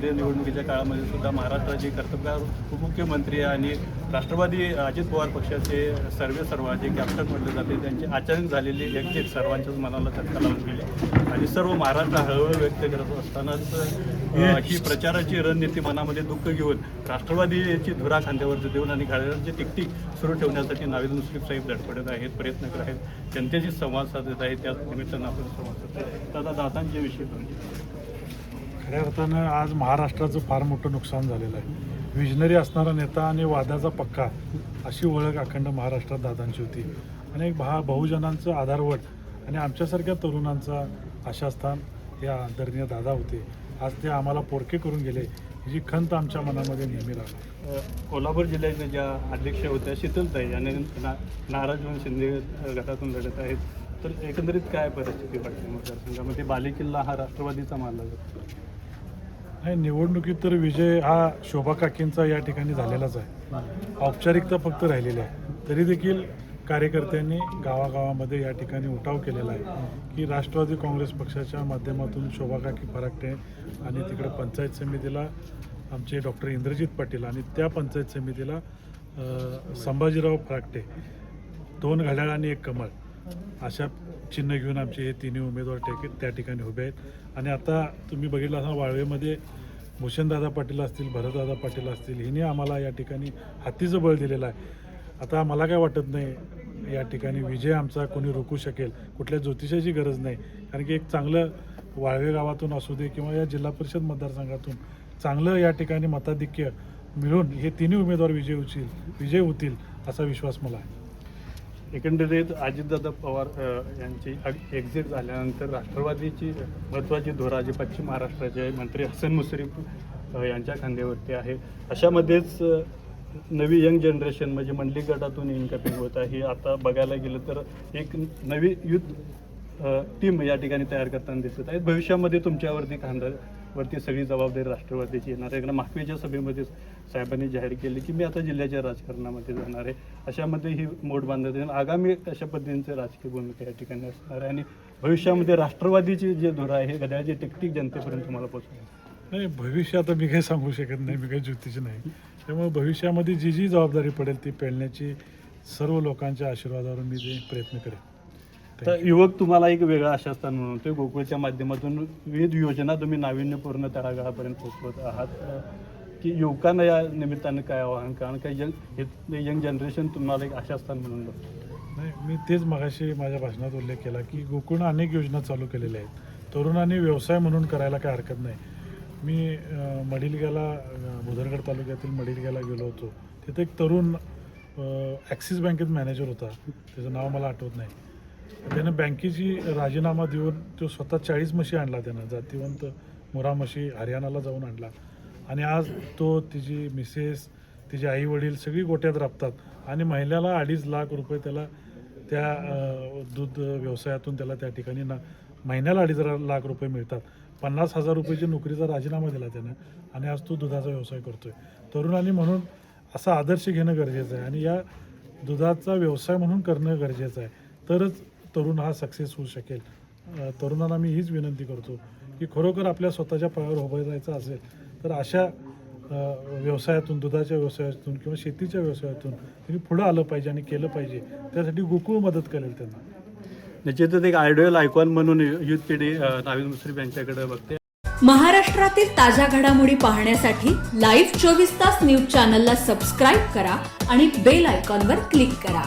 निवडणुकीच्या काळामध्ये सुद्धा महाराष्ट्राचे कर्तव्यगार उपमुख्यमंत्री आणि राष्ट्रवादी अजित पवार पक्षाचे सर्व जे कॅप्टन म्हटले जाते त्यांचे अचानक झालेले एक्झिट सर्वांच्याच मनाला धक्का लावून गेले आणि सर्व महाराष्ट्र हळहळ व्यक्त करत असतानाच ही प्रचाराची रणनीती मनामध्ये दुःख घेऊन राष्ट्रवादीची धुरा खांद्यावरती देऊन आणि घड्याळाची टिकटिक सुरू ठेवण्यासाठी नावेद मुश्रीफ साहेब धडपडत आहेत, प्रयत्न करत आहेत, जनतेशी संवाद साधत आहेत. त्याच निमित्तानं आपण संवाद साधतो. दादा, दादांच्या विषयी खऱ्या अर्थानं आज महाराष्ट्राचं फार मोठं नुकसान झालेलं आहे. विजनरी असणारा नेता आणि वादाचा पक्का अशी ओळख अखंड महाराष्ट्रात दादांची होती आणि एक बहुजनांचं आधारवड आणि आमच्यासारख्या तरुणांचा आशास्थान हे आदरणीय दादा होते. आज ते आम्हाला पोरके करून गेले ही खंत आमच्या मनामध्ये नेहमी राहिली. कोल्हापूर जिल्ह्याच्या ज्या अध्यक्ष होत्या शीतलताई आणि नारायण शिंदे गटातून लढत आहेत, तर एकंदरीत काय परिस्थिती वाटते मतदारसंघामध्ये? बालेकिल्ला हा राष्ट्रवादीचा मानला जातो. नाही, निवडणुकीत तर विजय हा शोभा काकींचा या ठिकाणी झालेलाच आहे. औपचारिकता फक्त राहिलेली आहे. तरी देखील कार्यकर्त्यांनी गावागावामध्ये या ठिकाणी उठाव केलेला आहे की राष्ट्रवादी काँग्रेस पक्षाच्या माध्यमातून शोभा काकी फराकटे आणि तिकडे पंचायत समितीला आमचे डॉक्टर इंद्रजित पाटील आणि त्या पंचायत समितीला संभाजीराव फराकटे, 2 घड्याळ आणि 1 कमळ अशा चिन्ह घेऊन आमचे हे तिन्ही उमेदवार त्या ठिकाणी उभे आहेत. आणि आता तुम्ही बघितलं असं वाळवेमध्ये भूषणदादा पाटील असतील, भरतदादा पाटील असतील, हिने आम्हाला या ठिकाणी हातीचं बळ दिलेलं आहे. आता मला काय वाटत नाही या ठिकाणी विजय आमचा कोणी रोखू शकेल. कुठल्या ज्योतिषाची गरज नाही, कारण की एक चांगलं वाळवे गावातून असू दे किंवा या जिल्हा परिषद मतदारसंघातून चांगलं या ठिकाणी मताधिक्य मिळून हे तिन्ही उमेदवार विजय होतील असा विश्वास मला आहे. एकंदरीत अजितदादा पवार यांची एक्झिट झाल्यानंतर राष्ट्रवादीची महत्त्वाची धुरा जी पश्चिम महाराष्ट्राचे मंत्री हसन मुश्रीफ यांच्या खांद्यावरती आहे. अशामध्येच नवी यंग जनरेशन म्हणजे मंडलिक गटातून इनकमिंग होत आहे. आता बघायला गेलं तर एक नवी युथ टीम या ठिकाणी तयार करताना दिसत आहेत. भविष्यामध्ये तुमच्यावरती खांद्यावरती सगळी जबाबदारी राष्ट्रवादीची येणार आहे. मागच्या सभेमध्ये साहेबांनी जाहीर केले की मी आता जिल्ह्याच्या राजकारणामध्ये जाणार आहे. अशामध्ये ही मोड बांधत येईल. आगामी अशा पद्धतीचे राजकीय भूमिका या ठिकाणी असणार आहे आणि भविष्यामध्ये राष्ट्रवादीची जे धुरा आहे घड्याळाची टिकटिक जनतेपर्यंत तुम्हाला पोहोचणार नाही. भविष्य आता मी काही सांगू शकत नाही, मी काही ज्योतिषी नाही. त्यामुळे भविष्यामध्ये जी जबाबदारी पडेल ती पेलण्याची सर्व लोकांच्या आशीर्वादावर मी ते प्रयत्न करेन. तर युवक तुम्हाला एक वेगळा आशास्थान म्हणतोय. गोकुळच्या माध्यमातून विविध योजना तुम्ही नाविन्यपूर्ण तळागाळापर्यंत पोहोचवत आहात की युवकांना या निमित्तानं काय आव्हान, कारण काही यंग जनरेशन तुम्हाला एक आशास्थान म्हणून बघतो. नाही, मी तेच मगाशी माझ्या भाषणात उल्लेख केला की गोकुळनं अनेक योजना चालू केलेल्या आहेत. तरुणांनी व्यवसाय म्हणून करायला काय हरकत नाही. मी मडिलग्याला बुधरगड तालुक्यातील मडिलग्याला गेलो होतो. तिथे एक तरुण ॲक्सिस बँकेत मॅनेजर होता, त्याचं नाव मला आठवत नाही. त्यानं बँकेची राजीनामा देऊन तो स्वतः 40 म्हशी आणला. त्यानं जातीवंत मुरा म्हशी हरियाणाला जाऊन आणला आणि आज तो, तिची मिसेस, तिचे आई वडील सगळी गोट्यात राबतात आणि महिन्याला 2.5 लाख रुपये त्याला त्या दूध व्यवसायातून त्याला त्या ठिकाणी महिन्याला 2.5 लाख रुपये मिळतात. 50,000 रुपयाची नोकरीचा राजीनामा दिला त्यानं आणि आज तो दुधाचा व्यवसाय करतोय. तरुणांनी म्हणून असा आदर्श घेणं गरजेचं आहे आणि या दुधाचा व्यवसाय म्हणून करणं गरजेचं आहे, तरच तरुण हा सक्सेस होऊ शकेल. तरुणांना मी हीच विनंती करतो की खरोखर आपल्या स्वतःच्या पायावर उभं राहायचं असेल तर अशा व्यवसायातून, दुधाच्या व्यवसायातून किंवा शेतीच्या व्यवसायातून त्यांनी पुढं आलं पाहिजे आणि केलं पाहिजे. त्यासाठी गोकुळ मदत करेल त्यांना. निश्चितच एक आयडियल आयकॉन म्हणून युथ पिढी नावेद मुश्रीफ यांच्याकडे बघते. महाराष्ट्रातील ताज्या घडामोडी पाहण्यासाठी लाईव्ह 24 तास न्यूज चॅनलला सबस्क्राईब करा आणि बेल आयकॉनवर क्लिक करा.